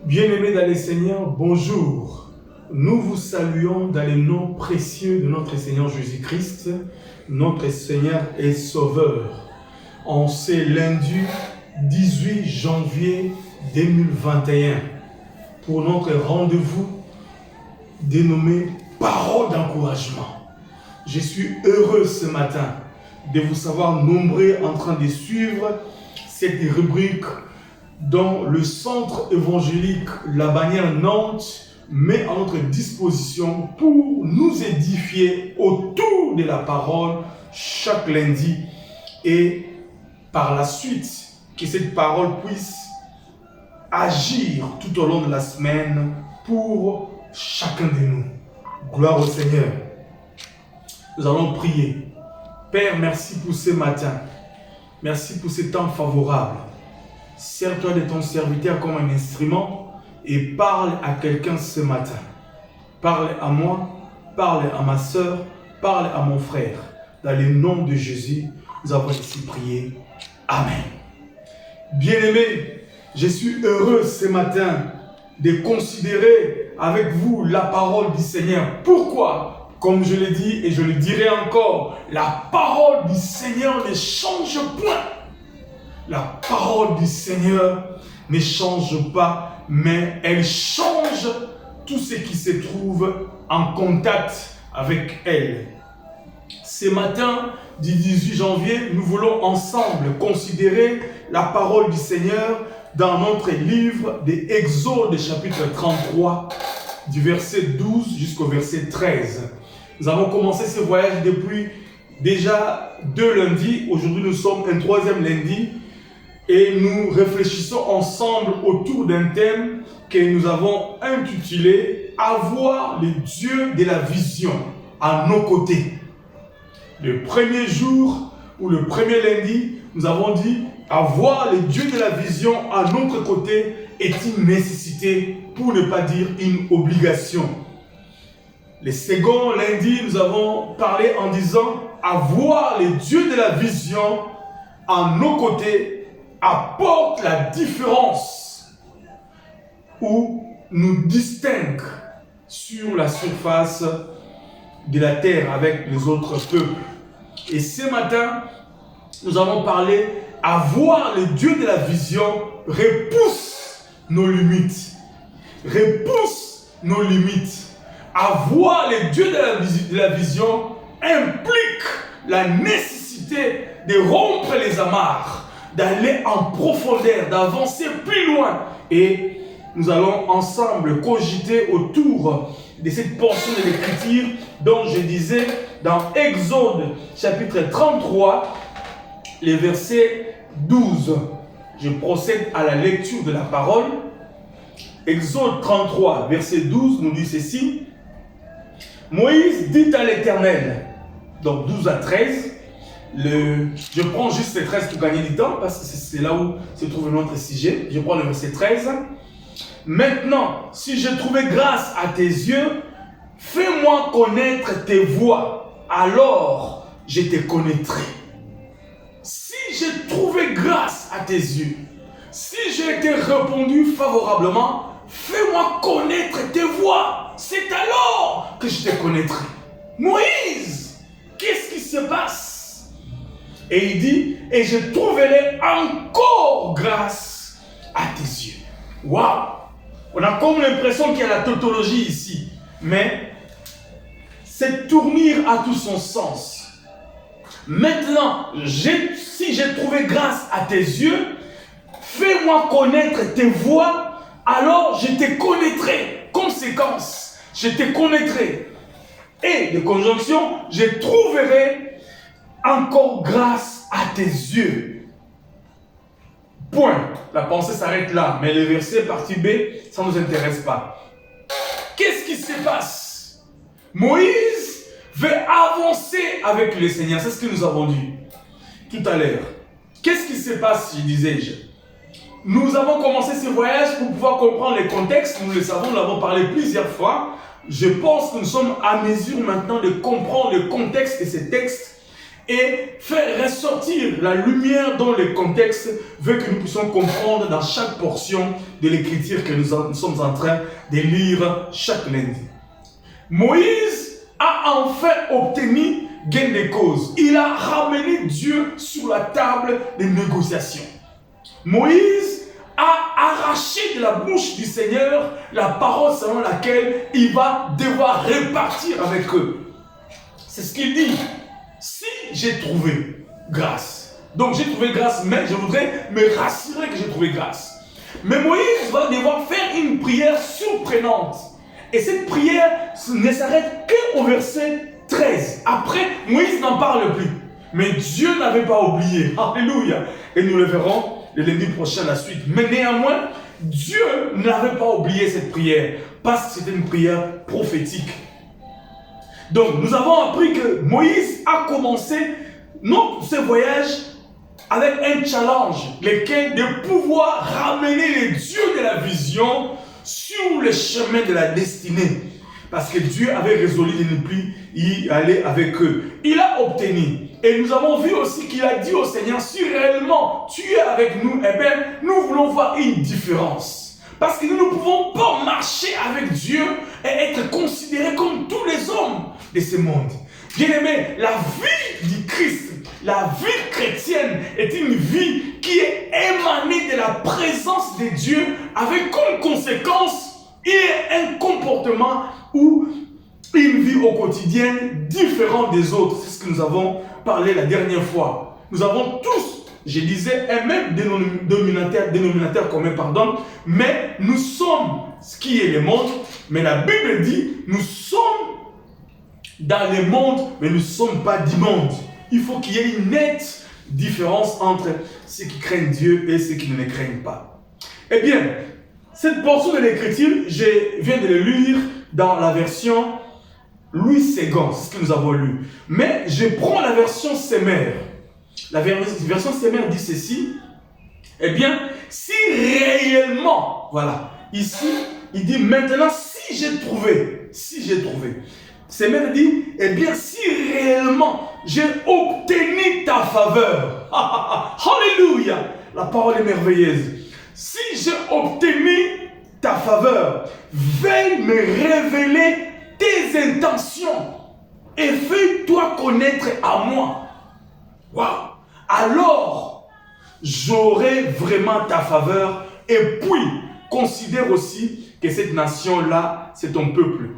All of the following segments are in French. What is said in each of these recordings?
Bien-aimés dans le Seigneur, bonjour. Nous vous saluons dans le nom précieux de notre Seigneur Jésus-Christ, notre Seigneur et Sauveur. En ce lundi 18 janvier 2021, pour notre rendez-vous dénommé Parole d'encouragement. Je suis heureux ce matin de vous savoir nombreux en train de suivre cette rubrique dont le centre évangélique La Bannière Nantes met à notre disposition pour nous édifier autour de la parole chaque lundi et par la suite que cette parole puisse agir tout au long de la semaine pour chacun de nous. Gloire au Seigneur. Nous allons prier. Père, merci pour ce matin. Merci pour ce temps favorable. Sers-toi de ton serviteur comme un instrument et parle à quelqu'un ce matin. Parle à moi, parle à ma soeur, parle à mon frère. Dans le nom de Jésus, nous avons ici prié. Amen. Bien-aimés, je suis heureux ce matin de considérer avec vous la parole du Seigneur. Pourquoi? Comme je l'ai dit et je le dirai encore, la parole du Seigneur ne change point. La parole du Seigneur ne change pas, mais elle change tout ce qui se trouve en contact avec elle. Ce matin du 18 janvier, nous voulons ensemble considérer la parole du Seigneur dans notre livre des Exodes, chapitre 33, du verset 12 jusqu'au verset 13. Nous avons commencé ce voyage depuis déjà 2 lundis. Aujourd'hui, nous sommes un 3e lundi. Et nous réfléchissons ensemble autour d'un thème que nous avons intitulé « Avoir le Dieu de la vision à nos côtés ». Le premier jour ou le premier lundi, nous avons dit « Avoir le Dieu de la vision à notre côté est une nécessité, pour ne pas dire une obligation ». Le second lundi, nous avons parlé en disant « Avoir le Dieu de la vision à nos côtés apporte la différence ou nous distingue sur la surface de la terre avec les autres peuples. Et ce matin, nous allons parler avoir le Dieu de la vision repousse nos limites. Repousse nos limites. Avoir le Dieu de la vision implique la nécessité de rompre les amarres, d'aller en profondeur, d'avancer plus loin. Et nous allons ensemble cogiter autour de cette portion de l'Écriture dont je disais dans Exode chapitre 33, les versets 12. Je procède à la lecture de la parole. Exode 33, verset 12 nous dit ceci. Moïse dit à l'Éternel, donc 12 à 13, je prends juste les 13 pour gagner du temps, parce que c'est là où se trouve notre sujet. Je prends le verset 13. Maintenant, si j'ai trouvé grâce à tes yeux, fais-moi connaître tes voies, alors je te connaîtrai. Si j'ai trouvé grâce à tes yeux, si j'ai été répondu favorablement, fais-moi connaître tes voies. C'est alors que je te connaîtrai. Moïse, qu'est-ce qui se passe? Et il dit, et je trouverai encore grâce à tes yeux. Waouh! On a comme l'impression qu'il y a la tautologie ici. Mais cette tournure a tout son sens. Maintenant, si j'ai trouvé grâce à tes yeux, fais-moi connaître tes voies, alors je te connaîtrai. Conséquence, je te connaîtrai. Et de conjonction, je trouverai encore grâce à tes yeux. Point. La pensée s'arrête là. Mais le verset partie B, ça ne nous intéresse pas. Qu'est-ce qui se passe? Moïse veut avancer avec le Seigneur. C'est ce que nous avons dit tout à l'heure. Qu'est-ce qui se passe, disais-je? Nous avons commencé ce voyage pour pouvoir comprendre le contexte. Nous le savons, nous l'avons parlé plusieurs fois. Je pense que nous sommes à mesure maintenant de comprendre le contexte de ces textes. et faire ressortir la lumière dans le contexte veut que nous puissions comprendre dans chaque portion de l'écriture que nous sommes en train de lire chaque lundi. Moïse a enfin obtenu gain de cause. Il a ramené Dieu sur la table des négociations. Moïse a arraché de la bouche du Seigneur la parole selon laquelle il va devoir répartir avec eux. C'est ce qu'il dit. Si j'ai trouvé grâce, donc j'ai trouvé grâce, mais je voudrais me rassurer que j'ai trouvé grâce. Mais Moïse va devoir faire une prière surprenante. Et cette prière ne s'arrête qu'au verset 13. Après, Moïse n'en parle plus. Mais Dieu n'avait pas oublié. Alléluia. Et nous le verrons le lundi prochain la suite. Mais néanmoins, Dieu n'avait pas oublié cette prière. Parce que c'était une prière prophétique. Donc, nous avons appris que Moïse a commencé ce voyage avec un challenge, lequel de pouvoir ramener les dieux de la vision sur le chemin de la destinée. Parce que Dieu avait résolu de ne plus y aller avec eux. Il a obtenu. Et nous avons vu aussi qu'il a dit au Seigneur, si réellement tu es avec nous, eh bien, nous voulons voir une différence. Parce que nous ne pouvons pas marcher avec Dieu et être considérés comme tous les hommes de ce monde. Bien-aimé, la vie du Christ, la vie chrétienne est une vie qui est émanée de la présence de Dieu avec comme conséquence un comportement ou une vie au quotidien différente des autres. C'est ce que nous avons parlé la dernière fois. Nous avons tous, je disais, un même dénominateur commun, mais nous sommes ce qui est le monde, mais la Bible dit, nous sommes dans le monde, mais nous ne sommes pas du monde. Il faut qu'il y ait une nette différence entre ceux qui craignent Dieu et ceux qui ne le craignent pas. Eh bien, cette portion de l'écriture, je viens de le lire dans la version Louis II, c'est ce que nous avons lu. Mais je prends la version Semer. La version Semer dit ceci. Eh bien, si réellement, voilà, ici, il dit maintenant, si j'ai trouvé. Semer dit, eh bien, si réellement j'ai obtenu ta faveur. Alléluia, la parole est merveilleuse. Si j'ai obtenu ta faveur, veuille me révéler tes intentions et fais-toi connaître à moi. Waouh! Alors, j'aurai vraiment ta faveur et puis considère aussi que cette nation-là, c'est ton peuple.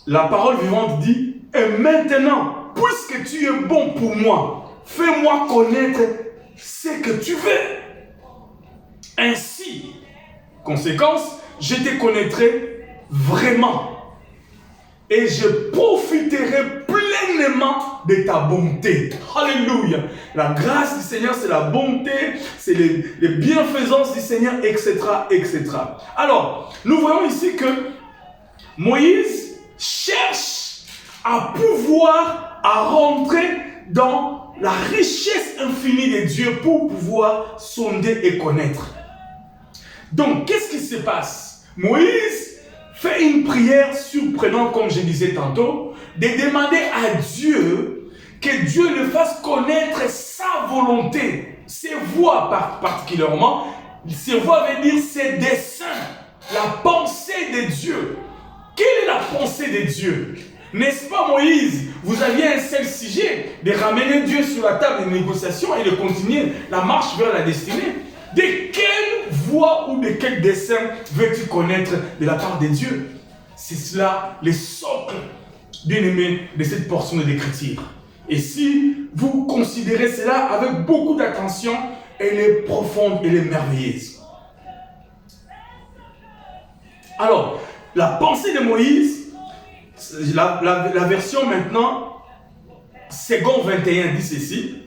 La parole vivante dit, et maintenant, puisque tu es bon pour moi, fais-moi connaître ce que tu veux. Ainsi, conséquence, je te connaîtrai vraiment et je profiterai pleinement de ta bonté. Alléluia. La grâce du Seigneur, c'est la bonté, c'est les bienfaisances du Seigneur, etc., etc. Alors, nous voyons ici que Moïse cherche à pouvoir rentrer dans la richesse infinie de Dieu pour pouvoir sonder et connaître. Donc, qu'est-ce qui se passe? Moïse fait une prière surprenante, comme je disais tantôt, de demander à Dieu que Dieu le fasse connaître sa volonté, ses voies particulièrement. Ses voies veut dire ses desseins, la pensée de Dieu. Quelle est la pensée de Dieu? N'est-ce pas Moïse? Vous aviez un seul sujet, de ramener Dieu sur la table des négociations et de continuer la marche vers la destinée. De quelle voie ou de quel dessein veux-tu connaître de la part de Dieu? C'est cela, le socle, bien aimé, de cette portion de l'écriture. Et si vous considérez cela avec beaucoup d'attention, elle est profonde, elle est merveilleuse. Alors, la pensée de Moïse, la version maintenant, second 21 dit ceci.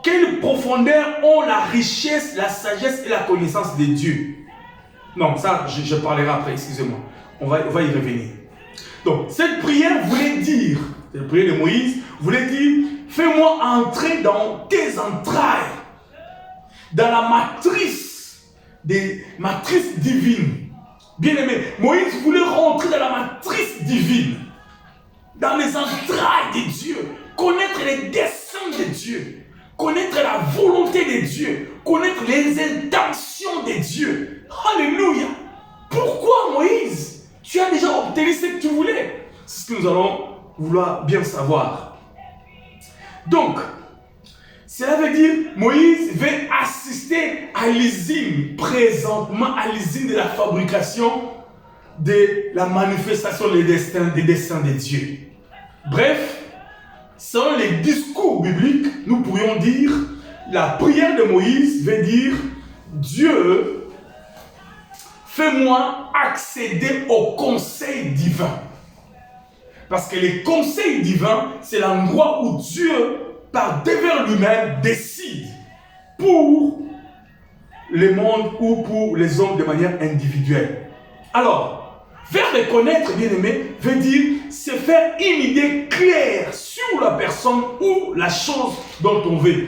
Quelle profondeur ont la richesse, la sagesse et la connaissance de Dieu. Non, ça, je parlerai après, excusez-moi. On va y revenir. Donc, cette prière voulait dire, cette prière de Moïse voulait dire, fais-moi entrer dans tes entrailles, dans la matrice divine. Bien-aimé, Moïse voulait rentrer dans la matrice divine, dans les entrailles de Dieu, connaître les desseins de Dieu, connaître la volonté de Dieu, connaître les intentions de Dieu. Alléluia. Pourquoi Moïse? Tu as déjà obtenu ce que tu voulais. C'est ce que nous allons vouloir bien savoir. Donc, cela veut dire Moïse veut assister à l'usine, présentement à l'usine de la fabrication de la manifestation des desseins de Dieu. Bref, selon les discours bibliques, nous pourrions dire la prière de Moïse veut dire Dieu, fais-moi accéder au conseil divin. Parce que le conseil divin, c'est l'endroit où Dieu, par devers lui-même, décide pour le monde ou pour les hommes de manière individuelle. Alors, faire les connaître, bien-aimé, veut dire se faire une idée claire sur la personne ou la chose dont on veut.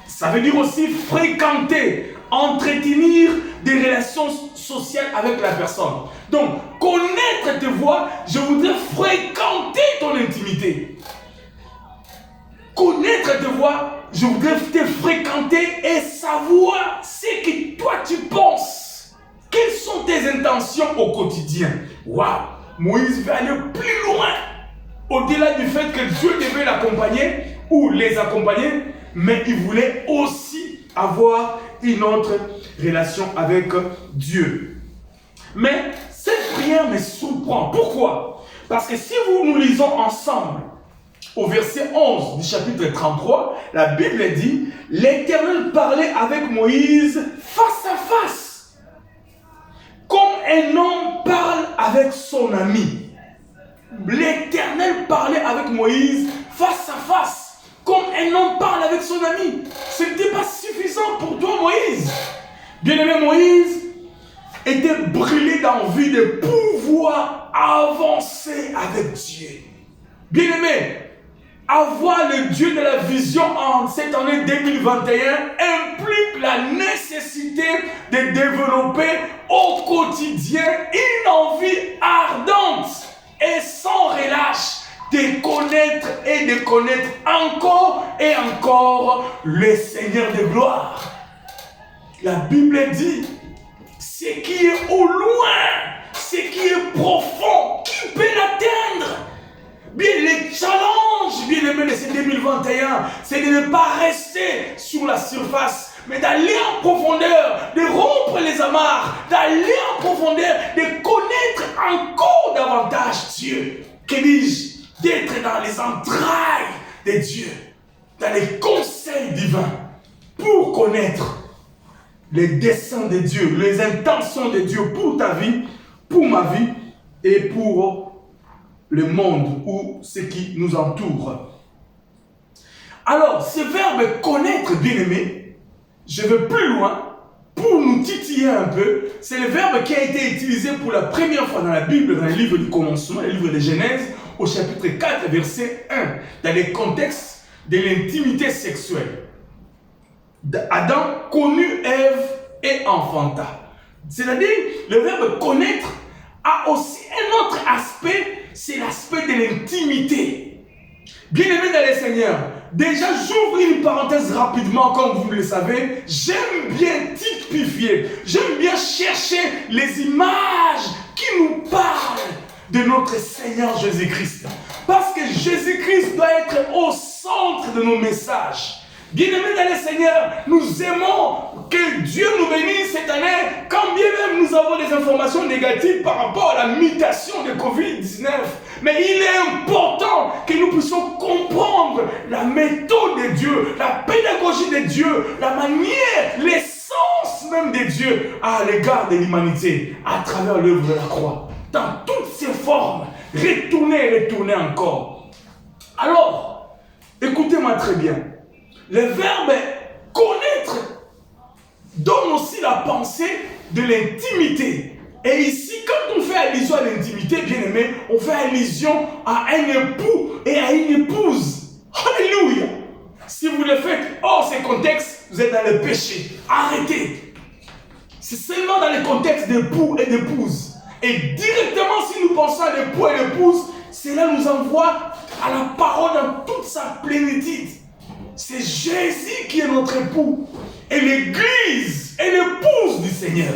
Ça veut dire aussi fréquenter, entretenir des relations sociales avec la personne. Donc, connaître tes voix, je voudrais fréquenter ton intimité. Connaître tes voix, je voudrais te fréquenter et savoir ce que toi tu penses. Quelles sont tes intentions au quotidien? Waouh! Moïse va aller plus loin. Au-delà du fait que Dieu devait l'accompagner ou les accompagner, mais il voulait aussi avoir une autre relation avec Dieu. Mais cette prière me surprend. Pourquoi? Parce que si nous lisons ensemble au verset 11 du chapitre 33, la Bible dit « L'Éternel parlait avec Moïse face à face, comme un homme parle avec son ami. » L'Éternel parlait avec Moïse face à face, comme un homme parle avec son ami. Ce n'était pas suffisant pour toi, Moïse. Bien-aimé, Moïse était brûlé d'envie de pouvoir avancer avec Dieu. Bien-aimé, avoir le Dieu de la vision en cette année 2021 implique la nécessité de développer au quotidien une envie ardente et sans relâche de connaître et de connaître encore et encore le Seigneur de gloire. La Bible dit, ce qui est au loin, ce qui est profond, qui peut l'atteindre? Bien, les challenges, bien aimés de ce 2021, c'est de ne pas rester sur la surface, mais d'aller en profondeur, de rompre les amarres, d'aller en profondeur, de connaître encore davantage Dieu. Que dis-je? D'être dans les entrailles de Dieu, dans les conseils divins, pour connaître les desseins de Dieu, les intentions de Dieu pour ta vie, pour ma vie et pour le monde ou ce qui nous entoure. Alors, ce verbe connaître, bien-aimé, je vais plus loin pour nous titiller un peu. C'est le verbe qui a été utilisé pour la première fois dans la Bible, dans le livre du commencement, le livre de Genèse, au chapitre 4, verset 1, dans les contextes de l'intimité sexuelle. Adam connut Ève et enfanta. C'est-à-dire, le verbe connaître a aussi un autre aspect, c'est l'aspect de l'intimité. Bien-aimé dans le Seigneur, déjà j'ouvre une parenthèse rapidement, comme vous le savez, j'aime bien typifier, j'aime bien chercher les images qui nous parlent de notre Seigneur Jésus-Christ. Parce que Jésus-Christ doit être au centre de nos messages. Bien-aimés dans le Seigneur, nous aimons que Dieu nous bénisse cette année, quand bien même nous avons des informations négatives par rapport à la mutation de Covid-19. Mais il est important que nous puissions comprendre la méthode de Dieu, la pédagogie de Dieu, la manière, l'essence même de Dieu à l'égard de l'humanité, à travers l'œuvre de la croix. Dans toutes ses formes, retournez encore. Alors, écoutez-moi très bien. Le verbe connaître donne aussi la pensée de l'intimité. Et ici, quand on fait allusion à l'intimité, bien aimé, on fait allusion à un époux et à une épouse. Alléluia! Si vous le faites hors ces contextes, vous êtes dans le péché. Arrêtez! C'est seulement dans le contexte d'époux et d'épouse. Et directement, si nous pensons à l'époux et l'épouse, cela nous envoie à la parole dans toute sa plénitude. c'est Jésus qui est notre époux. Et l'Église est l'épouse du Seigneur.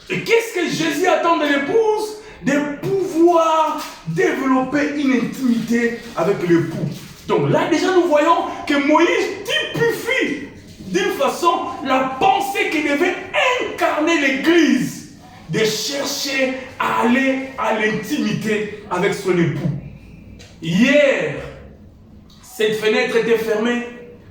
Et qu'est-ce que Jésus attend de l'épouse? De pouvoir développer une intimité avec l'époux. Donc là déjà nous voyons que Moïse typifie d'une façon la pensée qui devait incarner l'Église, de chercher à aller à l'intimité avec son époux. Hier, cette fenêtre était fermée,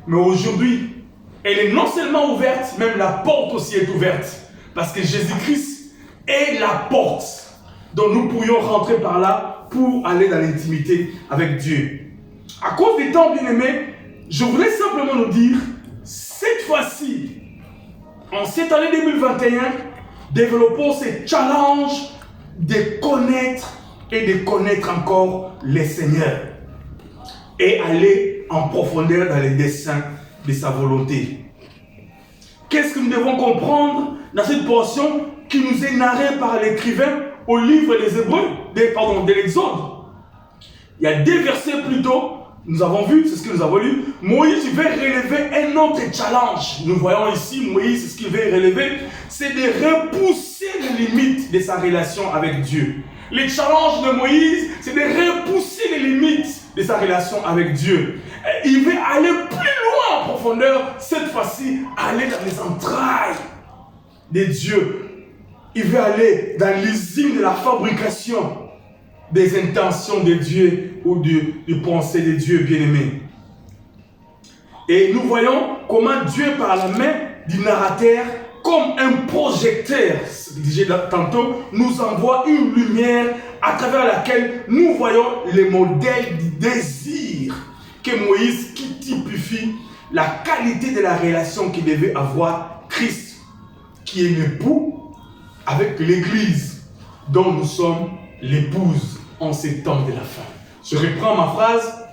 mais aujourd'hui, elle est non seulement ouverte, même la porte aussi est ouverte. Parce que Jésus-Christ est la porte dont nous pourrions rentrer par là pour aller dans l'intimité avec Dieu. À cause du temps, bien-aimé, je voudrais simplement nous dire, cette fois-ci, en cette année 2021, développons ce challenge de connaître et de connaître encore le Seigneur et aller en profondeur dans les desseins de sa volonté. Qu'est-ce que nous devons comprendre dans cette portion qui nous est narrée par l'écrivain au livre des Hébreux, de l'Exode? Il y a 2 versets plus tôt, nous avons vu, c'est ce que nous avons lu, Moïse veut relever un autre challenge. Nous voyons ici, Moïse, ce qu'il veut relever, c'est de repousser les limites de sa relation avec Dieu. Le challenge de Moïse, c'est de repousser les limites de sa relation avec Dieu. Il veut aller plus loin en profondeur, cette fois-ci, aller dans les entrailles de Dieu. Il veut aller dans l'usine de la fabrication des intentions de Dieu ou du pensée de Dieu bien-aimé. Et nous voyons comment Dieu, par la main du narrateur, comme un projecteur, disais tantôt, nous envoie une lumière à travers laquelle nous voyons le modèle du désir que Moïse qui typifie la qualité de la relation qu'il devait avoir Christ, qui est l'époux avec l'Église, dont nous sommes l'épouse en ces temps de la fin. Je reprends ma phrase.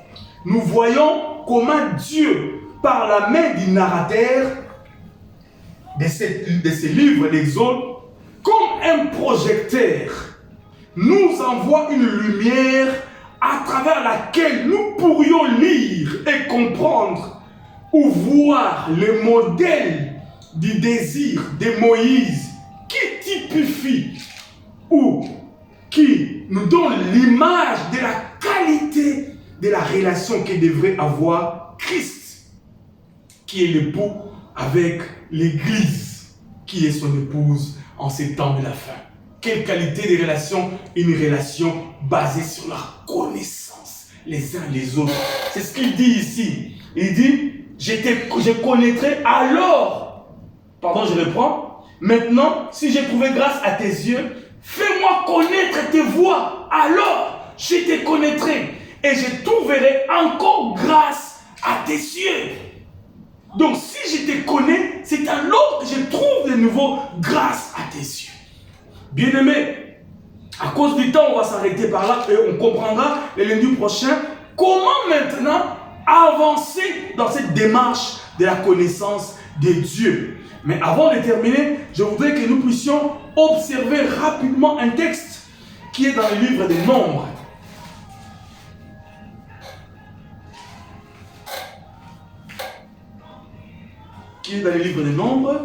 Nous voyons comment Dieu, par la main du narrateur de ce livre d'Exode, comme un projecteur, nous envoie une lumière à travers laquelle nous pourrions lire et comprendre ou voir le modèle du désir de Moïse qui typifie ou qui nous donne l'image de la qualité de la relation que devrait avoir Christ, qui est l'époux avec l'Église, qui est son épouse en ces temps de la fin. Quelle qualité de relation? Une relation basée sur la connaissance les uns les autres. C'est ce qu'il dit ici. Il dit, je connaîtrai alors. Pardon, je reprends. Maintenant, si j'ai trouvé grâce à tes yeux, fais-moi connaître tes voies. Alors, je te connaîtrai. Et je trouverai encore grâce à tes yeux. Donc, si je te connais, c'est alors que je trouve de nouveau grâce à tes yeux. Bien-aimés, à cause du temps, on va s'arrêter par là et on comprendra le lundi prochain comment maintenant avancer dans cette démarche de la connaissance de Dieu. Mais avant de terminer, je voudrais que nous puissions observer rapidement un texte qui est dans le livre des Nombres. Qui est dans le livre des Nombres.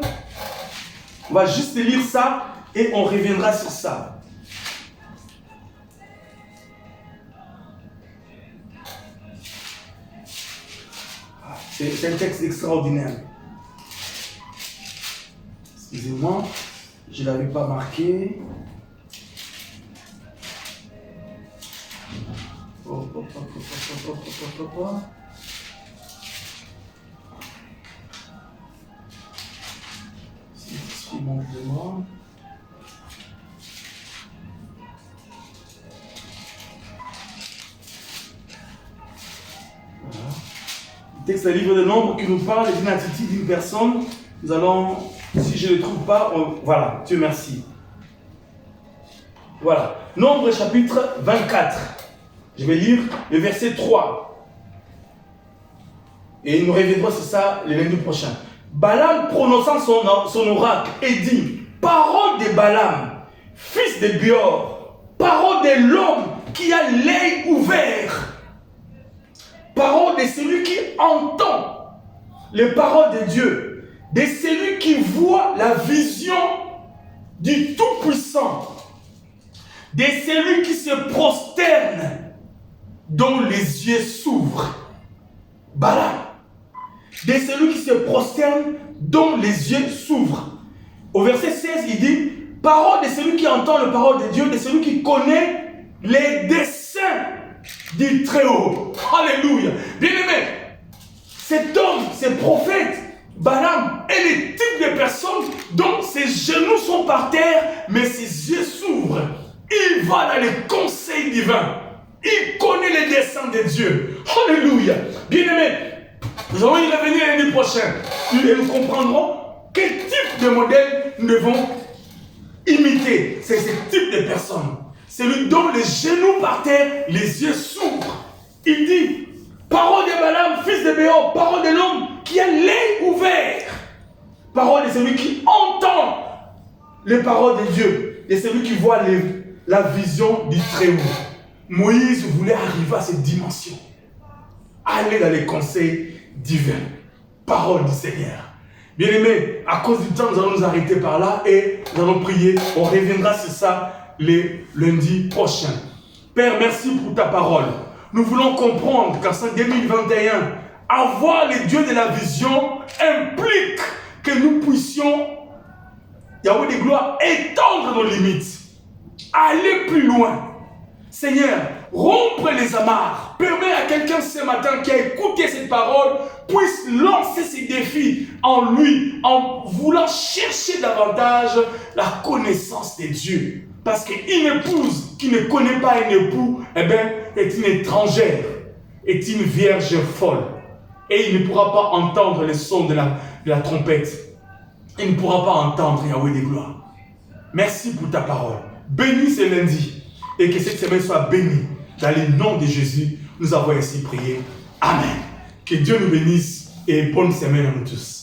On va juste lire ça et on reviendra sur ça. C'est un texte extraordinaire. Excusez-moi, je ne l'avais pas marqué. Si manque de moi. Voilà. Le texte du livre de Nombres qui nous parle d'une attitude d'une personne. Nous allons, si je ne le trouve pas, voilà, Dieu merci. Voilà, Nombres chapitre 24. Je vais lire le verset 3. Et nous reviendrons sur ça le lundi prochain. Balaam prononçant son oracle et dit, parole de Balaam, fils de Béor, parole de l'homme qui a l'œil ouvert. Parole de celui qui entend les paroles de Dieu, de celui qui voit la vision du Tout-Puissant, de celui qui se prosterne, dont les yeux s'ouvrent. Balaam. De celui qui se prosterne, dont les yeux s'ouvrent. Au verset 16, il dit, parole de celui qui entend la parole de Dieu, de celui qui connaît les desseins du Très-Haut. Alléluia. Bien-aimé, cet homme, ce prophète, Balaam, est le type de personne dont ses genoux sont par terre, mais ses yeux s'ouvrent. Il va dans les conseils divins. Il connaît les desseins de Dieu. Alléluia. Bien-aimé, nous allons y revenir l'année prochaine. Et nous comprendrons quel type de modèle nous devons imiter. C'est ce type de personne. Celui dont les genoux par terre, les yeux s'ouvrent. Il dit, parole de Balaam, fils de Béor, parole de l'homme qui a l'œil ouvert. Parole de celui qui entend les paroles de Dieu. De celui qui voit la vision du Très-Haut. Moïse voulait arriver à cette dimension. Aller dans les conseils divins. Parole du Seigneur. Bien-aimés, à cause du temps, nous allons nous arrêter par là et nous allons prier. On reviendra sur ça les lundis prochains. Père, merci pour ta parole. Nous voulons comprendre qu'en 2021, avoir le Dieu de la vision implique que nous puissions, Yahweh de gloire, étendre nos limites. Aller plus loin. Seigneur, rompre les amarres. Permets à quelqu'un ce matin qui a écouté cette parole puisse lancer ses défis en lui, en voulant chercher davantage la connaissance de Dieu. Parce qu'une épouse qui ne connaît pas un époux, est une étrangère, est une vierge folle. Et il ne pourra pas entendre le son de la trompette. Il ne pourra pas entendre Yahweh des gloires. Merci pour ta parole. Bénis ce lundi. Et que cette semaine soit bénie. Dans le nom de Jésus, nous avons ainsi prié. Amen. Que Dieu nous bénisse et bonne semaine à nous tous.